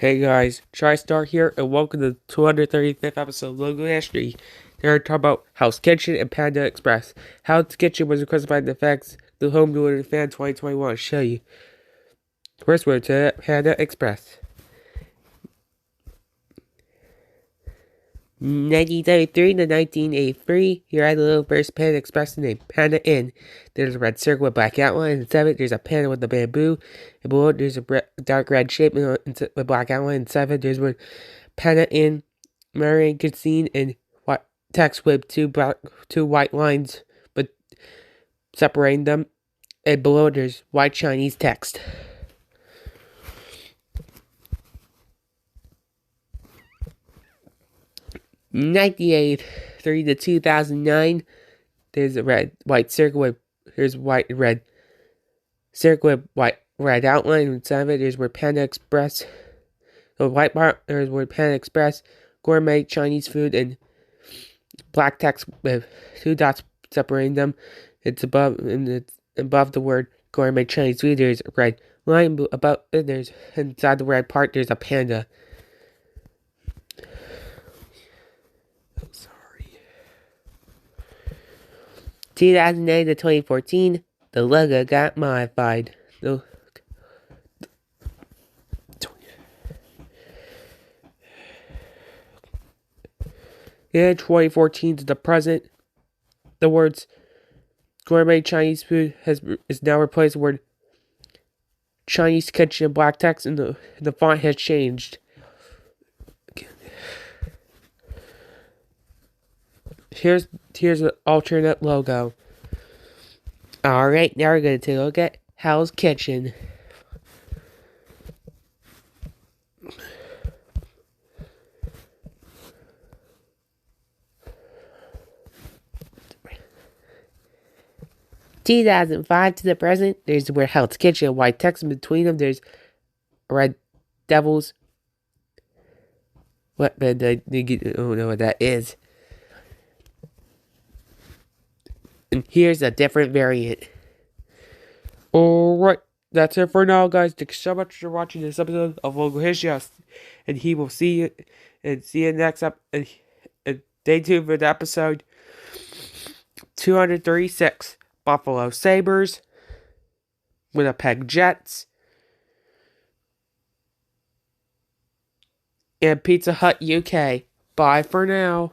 Hey guys, TriStar here, and welcome to the 235th episode of Logo History. They're talking about Hell's Kitchen and Panda Express. Hell's Kitchen was requested by the Facts, the home delivery fan 2021. I'll show you. First word to Panda Express. 1973 to 1983, here I the little first Panda Express named Panda Inn. There's a red circle with black outline. Inside it, there's a panda with the bamboo. And below it, there's a dark red shape with black outline. Inside it, there's one Panda Inn, Marion Cuisine, and white text with two white lines, but separating them. And below it, there's white Chinese text. 1983 to 2009, there's a white circle with red circle with red outline. Inside of it, there's where Panda Express. The white part, there's where Panda Express, gourmet Chinese food, and black text with two dots separating them. It's above the word gourmet Chinese food. There's a red line above. There's inside the red part. There's a panda. 2009 to 2014, the logo got modified. In 2014 to the present, the words gourmet Chinese food is now replaced with the word Chinese kitchen in black text, and the font has changed. Here's an alternate logo. Alright, now we're going to take a look at Hell's Kitchen. (2005) to the present, there's where Hell's Kitchen, white text in between them. There's red devils. What? I don't know what that is. And here's a different variant. Alright, that's it for now, guys. Thanks so much for watching this episode of Logo History, and he will see you, and see you next up. And stay tuned for the episode 236, Buffalo Sabres, Winnipeg Jets, and Pizza Hut UK. Bye for now.